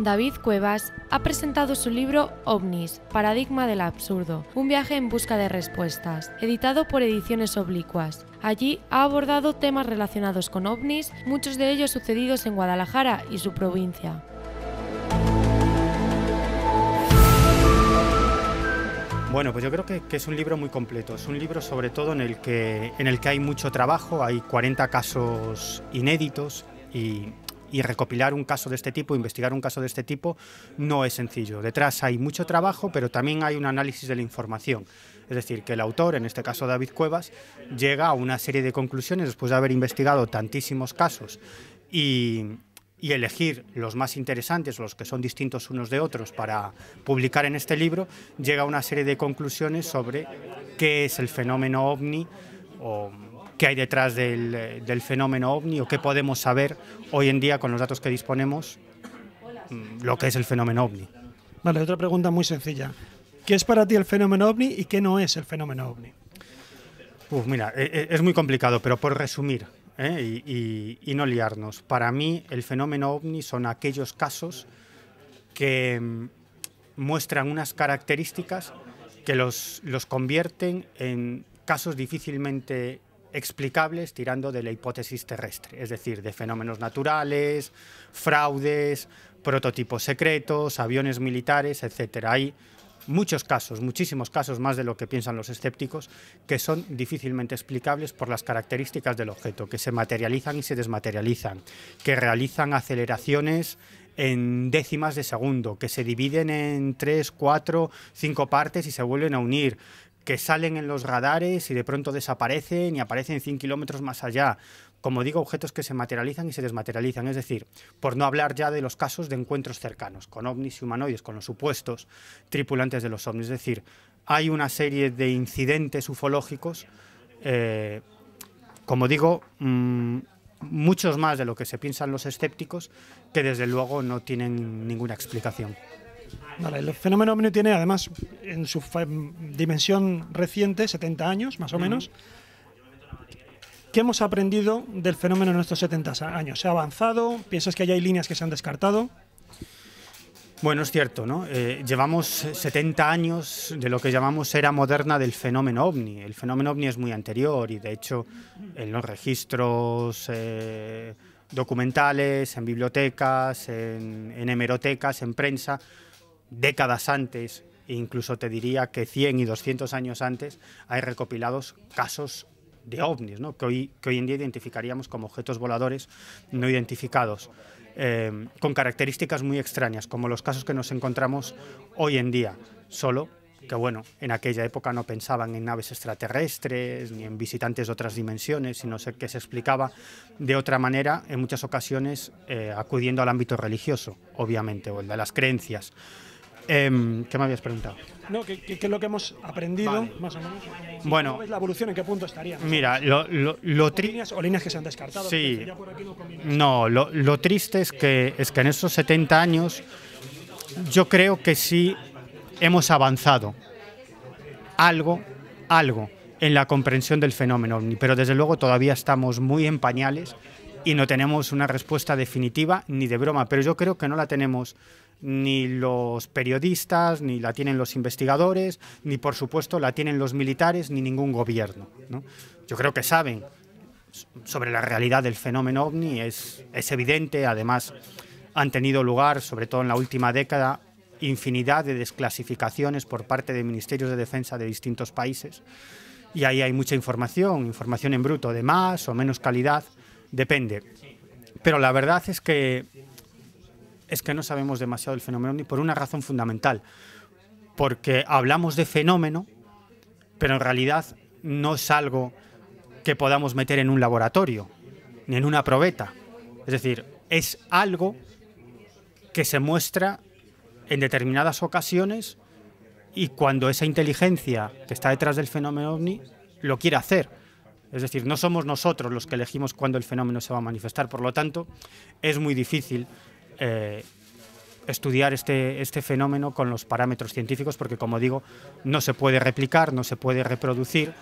David Cuevas ha presentado su libro OVNIS, Paradigma del Absurdo, un viaje en busca de respuestas, editado por Ediciones Oblicuas. Allí ha abordado temas relacionados con ovnis, muchos de ellos sucedidos en Guadalajara y su provincia. Bueno, pues yo creo que es un libro muy completo, es un libro sobre todo en el que hay mucho trabajo, hay 40 casos inéditos y recopilar un caso de este tipo, investigar un caso de este tipo, no es sencillo. Detrás hay mucho trabajo, pero también hay un análisis de la información. Es decir, que el autor, en este caso David Cuevas, llega a una serie de conclusiones después de haber investigado tantísimos casos y elegir los más interesantes, los que son distintos unos de otros para publicar en este libro, llega a una serie de conclusiones sobre qué es el fenómeno OVNI o qué hay detrás del fenómeno OVNI o qué podemos saber hoy en día con los datos que disponemos lo que es el fenómeno OVNI. Vale, otra pregunta muy sencilla. ¿Qué es para ti el fenómeno OVNI y qué no es el fenómeno OVNI? Mira, es muy complicado, pero por resumir y no liarnos. Para mí el fenómeno OVNI son aquellos casos que muestran unas características que los convierten en casos difícilmente explicables tirando de la hipótesis terrestre, es decir, de fenómenos naturales, fraudes, prototipos secretos, aviones militares, etc. Hay muchos casos, muchísimos casos, más de lo que piensan los escépticos, que son difícilmente explicables por las características del objeto, que se materializan y se desmaterializan, que realizan aceleraciones en décimas de segundo, que se dividen en 3, 4, 5 partes y se vuelven a unir, que salen en los radares y de pronto desaparecen y aparecen 100 kilómetros más allá. Como digo, objetos que se materializan y se desmaterializan, es decir, por no hablar ya de los casos de encuentros cercanos con ovnis y humanoides, con los supuestos tripulantes de los ovnis. Es decir, hay una serie de incidentes ufológicos, como digo, muchos más de lo que se piensan los escépticos, que desde luego no tienen ninguna explicación. Vale, el fenómeno OVNI tiene además en su dimensión reciente, 70 años más o menos. ¿Qué hemos aprendido del fenómeno en estos 70 años? ¿Se ha avanzado? ¿Piensas que ya hay líneas que se han descartado? Bueno, es cierto, ¿no? Llevamos 70 años de lo que llamamos era moderna del fenómeno OVNI. El fenómeno OVNI es muy anterior y, de hecho, en los registros documentales, en bibliotecas, en hemerotecas, en prensa, décadas antes, e incluso te diría que 100 y 200 años antes, hay recopilados casos de ovnis, ¿no? que hoy en día identificaríamos como objetos voladores no identificados, con características muy extrañas, como los casos que nos encontramos hoy en día, solo que, bueno, en aquella época no pensaban en naves extraterrestres ni en visitantes de otras dimensiones, sino que se explicaba de otra manera, en muchas ocasiones acudiendo al ámbito religioso, obviamente, o el de las creencias. ¿Qué me habías preguntado? No, ¿qué es lo que hemos aprendido, vale, más o menos? Bueno, ¿cómo ves la evolución? ¿En qué punto estaría? Mira, o líneas que se han descartado. Sí, lo triste es que en esos 70 años yo creo que sí hemos avanzado algo en la comprensión del fenómeno OVNI, pero desde luego todavía estamos muy en pañales y no tenemos una respuesta definitiva ni de broma, pero yo creo que no la tenemos ni los periodistas, ni la tienen los investigadores, ni por supuesto la tienen los militares, ni ningún gobierno, ¿no? Yo creo que saben sobre la realidad del fenómeno OVNI, es evidente, además han tenido lugar, sobre todo en la última década, infinidad de desclasificaciones por parte de ministerios de defensa de distintos países, y ahí hay mucha información en bruto, de más o menos calidad, depende. Pero la verdad es que no sabemos demasiado del fenómeno OVNI por una razón fundamental, porque hablamos de fenómeno, pero en realidad no es algo que podamos meter en un laboratorio, ni en una probeta. Es decir, es algo que se muestra en determinadas ocasiones y cuando esa inteligencia que está detrás del fenómeno OVNI lo quiere hacer. Es decir, no somos nosotros los que elegimos cuándo el fenómeno se va a manifestar, por lo tanto, es muy difícil estudiar este fenómeno con los parámetros científicos porque, como digo, no se puede replicar, no se puede reproducir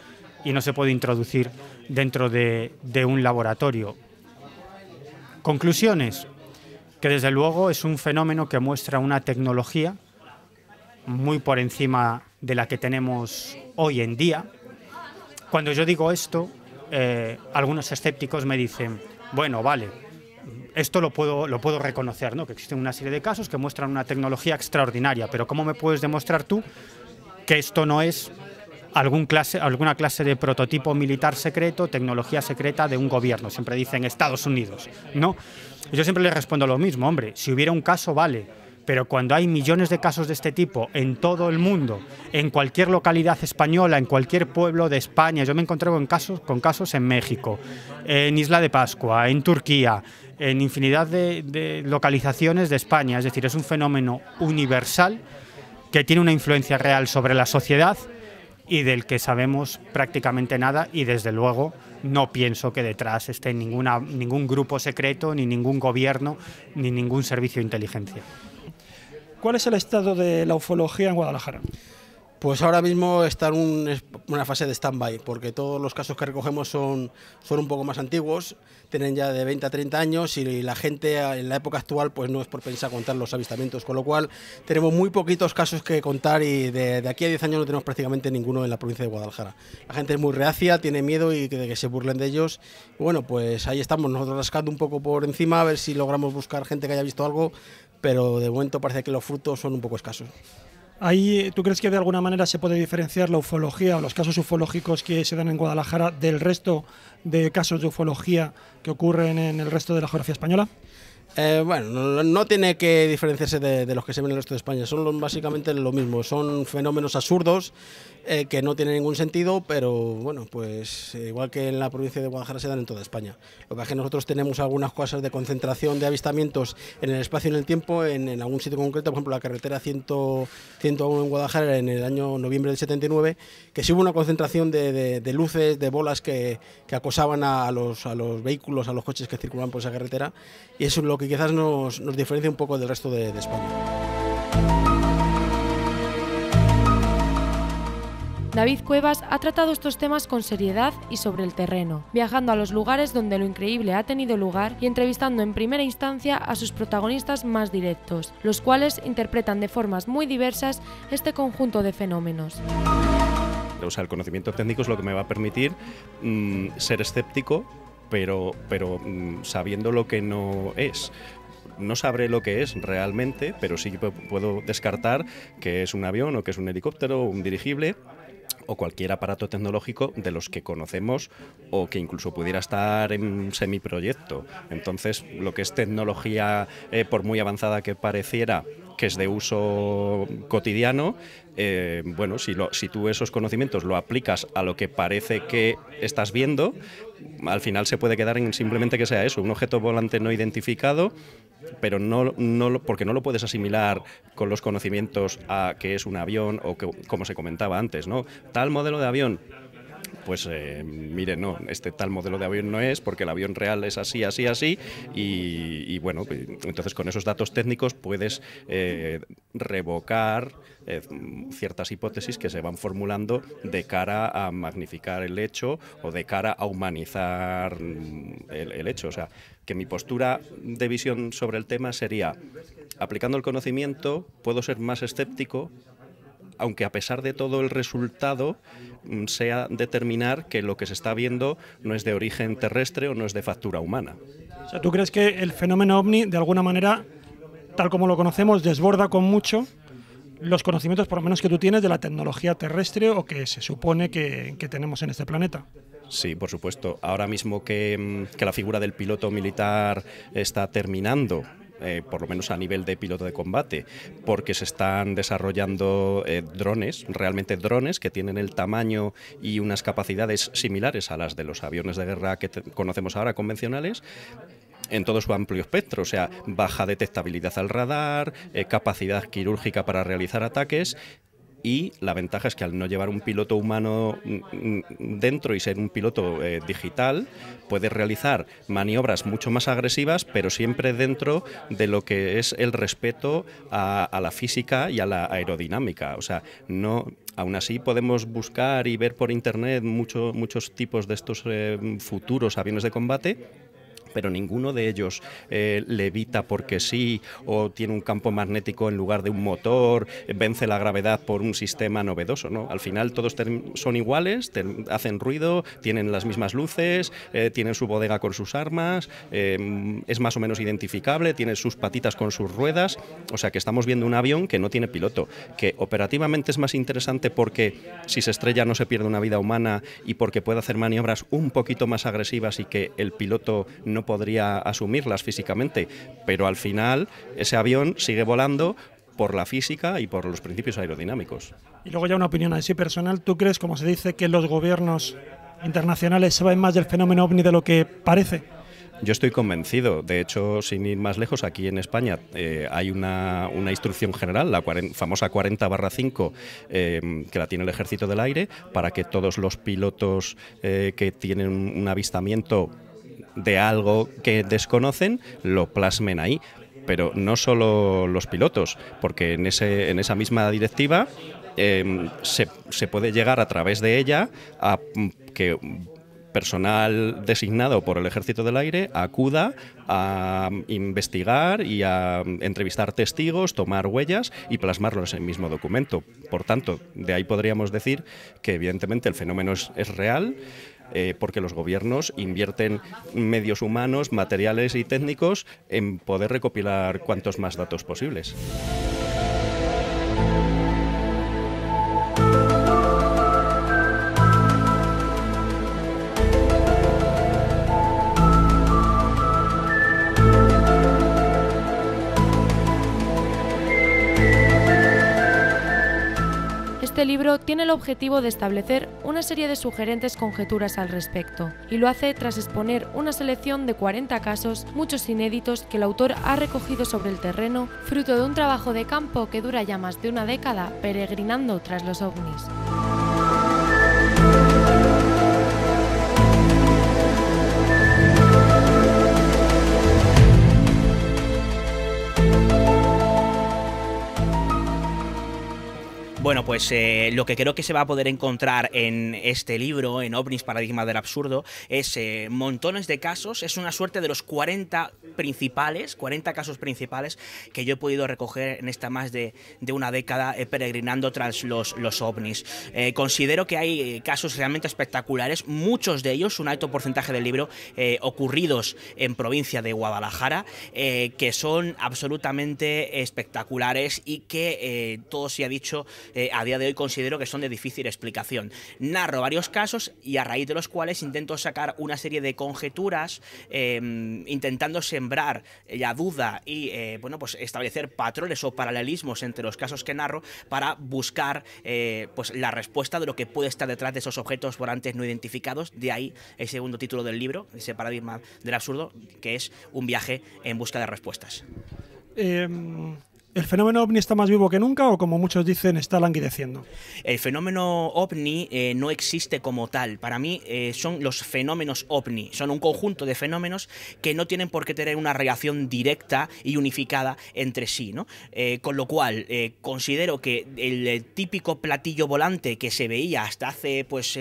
y no se puede introducir dentro de un laboratorio. Conclusiones. que desde luego es un fenómeno que muestra una tecnología muy por encima de la que tenemos hoy en día. Cuando yo digo esto, algunos escépticos me dicen, bueno, vale, esto lo puedo reconocer, ¿no? Que existen una serie de casos que muestran una tecnología extraordinaria, pero ¿cómo me puedes demostrar tú que esto no es alguna clase de prototipo militar secreto, tecnología secreta de un gobierno? Siempre dicen Estados Unidos, ¿no? Yo siempre les respondo lo mismo, hombre, si hubiera un caso, vale, pero cuando hay millones de casos de este tipo en todo el mundo, en cualquier localidad española, en cualquier pueblo de España, yo me encontré con casos en México, en Isla de Pascua, en Turquía, en infinidad de localizaciones de España, es decir, es un fenómeno universal que tiene una influencia real sobre la sociedad y del que sabemos prácticamente nada, y desde luego no pienso que detrás esté ningún grupo secreto, ni ningún gobierno, ni ningún servicio de inteligencia. ¿Cuál es el estado de la ufología en Guadalajara? Pues ahora mismo está en una fase de stand-by, porque todos los casos que recogemos son un poco más antiguos, tienen ya de 20 a 30 años y la gente en la época actual pues no es por pensar contar los avistamientos, con lo cual tenemos muy poquitos casos que contar y de aquí a 10 años no tenemos prácticamente ninguno en la provincia de Guadalajara. La gente es muy reacia, tiene miedo y de que se burlen de ellos. Y bueno, pues ahí estamos nosotros rascando un poco por encima a ver si logramos buscar gente que haya visto algo, pero de momento parece que los frutos son un poco escasos. Ahí, ¿tú crees que de alguna manera se puede diferenciar la ufología o los casos ufológicos que se dan en Guadalajara del resto de casos de ufología que ocurren en el resto de la geografía española? Bueno, no tiene que diferenciarse de los que se ven en el resto de España, son básicamente lo mismo, son fenómenos absurdos que no tienen ningún sentido, pero bueno, pues igual que en la provincia de Guadalajara se dan en toda España. Lo que pasa es que nosotros tenemos algunas cosas de concentración de avistamientos en el espacio y en el tiempo, en algún sitio concreto, por ejemplo la carretera 101 en Guadalajara en el año noviembre del 79, que sí hubo una concentración de luces, de bolas que acosaban a los vehículos, a los coches que circulaban por esa carretera, y eso es lo que quizás nos diferencia un poco del resto de España. David Cuevas ha tratado estos temas con seriedad y sobre el terreno, viajando a los lugares donde lo increíble ha tenido lugar y entrevistando en primera instancia a sus protagonistas más directos, los cuales interpretan de formas muy diversas este conjunto de fenómenos. O sea, el conocimiento técnico es lo que me va a permitir ser escéptico, pero sabiendo lo que no es. No sabré lo que es realmente, pero sí que puedo descartar que es un avión o que es un helicóptero o un dirigible o cualquier aparato tecnológico de los que conocemos o que incluso pudiera estar en semiproyecto. Entonces, lo que es tecnología, por muy avanzada que pareciera, que es de uso cotidiano, bueno, si tú esos conocimientos lo aplicas a lo que parece que estás viendo, al final se puede quedar en simplemente que sea eso, un objeto volante no identificado, pero porque no lo puedes asimilar con los conocimientos a que es un avión o que, como se comentaba antes, ¿no? Tal modelo de avión. Pues mire, no, este tal modelo de avión no es, porque el avión real es así, así, así, y bueno, entonces con esos datos técnicos puedes revocar ciertas hipótesis que se van formulando de cara a magnificar el hecho o de cara a humanizar el hecho. O sea, que mi postura de visión sobre el tema sería, aplicando el conocimiento, puedo ser más escéptico, aunque a pesar de todo el resultado sea determinar que lo que se está viendo no es de origen terrestre o no es de factura humana. O sea, ¿tú crees que el fenómeno ovni, de alguna manera, tal como lo conocemos, desborda con mucho los conocimientos, por lo menos que tú tienes, de la tecnología terrestre o que se supone que tenemos en este planeta? Sí, por supuesto. Ahora mismo que la figura del piloto militar está terminando, por lo menos a nivel de piloto de combate, porque se están desarrollando drones, realmente drones que tienen el tamaño y unas capacidades similares a las de los aviones de guerra que conocemos ahora convencionales, en todo su amplio espectro, o sea, baja detectabilidad al radar, capacidad quirúrgica para realizar ataques. Y la ventaja es que al no llevar un piloto humano dentro y ser un piloto digital, puedes realizar maniobras mucho más agresivas, pero siempre dentro de lo que es el respeto a la física y a la aerodinámica. O sea, no, aún así podemos buscar y ver por internet muchos tipos de estos futuros aviones de combate, pero ninguno de ellos levita porque sí, o tiene un campo magnético en lugar de un motor, vence la gravedad por un sistema novedoso, ¿no? Al final todos son iguales, hacen ruido, tienen las mismas luces, tienen su bodega con sus armas, es más o menos identificable, tiene sus patitas con sus ruedas, o sea que estamos viendo un avión que no tiene piloto, que operativamente es más interesante porque si se estrella no se pierde una vida humana y porque puede hacer maniobras un poquito más agresivas y que el piloto no podría asumirlas físicamente, pero al final ese avión sigue volando por la física y por los principios aerodinámicos. Y luego ya una opinión así personal, ¿tú crees, como se dice, que los gobiernos internacionales saben más del fenómeno OVNI de lo que parece? Yo estoy convencido. De hecho, sin ir más lejos, aquí en España hay una instrucción general, la famosa 40/5, que la tiene el Ejército del Aire, para que todos los pilotos que tienen un avistamiento de algo que desconocen lo plasmen ahí. Pero no solo los pilotos, porque en esa misma directiva se puede llegar a través de ella a que personal designado por el Ejército del Aire acuda a investigar y a entrevistar testigos, tomar huellas y plasmarlos en el mismo documento. Por tanto, de ahí podríamos decir que evidentemente el fenómeno es real, porque los gobiernos invierten medios humanos, materiales y técnicos en poder recopilar cuantos más datos posibles. Este libro tiene el objetivo de establecer una serie de sugerentes conjeturas al respecto, y lo hace tras exponer una selección de 40 casos, muchos inéditos, que el autor ha recogido sobre el terreno, fruto de un trabajo de campo que dura ya más de una década peregrinando tras los ovnis. Bueno, pues lo que creo que se va a poder encontrar en este libro, en OVNIS, Paradigma del Absurdo, es montones de casos. Es una suerte de los 40 casos principales que yo he podido recoger en esta más de una década peregrinando tras los OVNIs. Considero que hay casos realmente espectaculares, muchos de ellos, un alto porcentaje del libro, ocurridos en provincia de Guadalajara, que son absolutamente espectaculares y que, todo se ha dicho, a día de hoy considero que son de difícil explicación. Narro varios casos y a raíz de los cuales intento sacar una serie de conjeturas, intentando sembrar la duda y bueno, pues establecer patrones o paralelismos entre los casos que narro para buscar pues la respuesta de lo que puede estar detrás de esos objetos volantes no identificados. De ahí el segundo título del libro, ese Paradigma del Absurdo, que es un viaje en busca de respuestas. ¿El fenómeno OVNI está más vivo que nunca o, como muchos dicen, está languideciendo? El fenómeno OVNI no existe como tal. Para mí son los fenómenos OVNI. Son un conjunto de fenómenos que no tienen por qué tener una relación directa y unificada entre sí, ¿no? Con lo cual, considero que el típico platillo volante que se veía hasta hace pues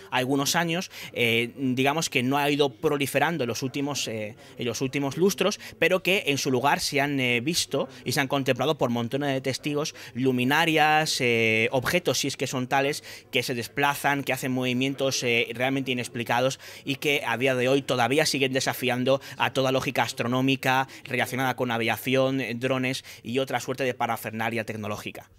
algunos años, digamos que no ha ido proliferando en los últimos lustros, pero que en su lugar se han visto y se han contemplado por montones de testigos, luminarias, objetos, si es que son tales, que se desplazan, que hacen movimientos realmente inexplicados y que a día de hoy todavía siguen desafiando a toda lógica astronómica relacionada con aviación, drones y otra suerte de parafernalia tecnológica.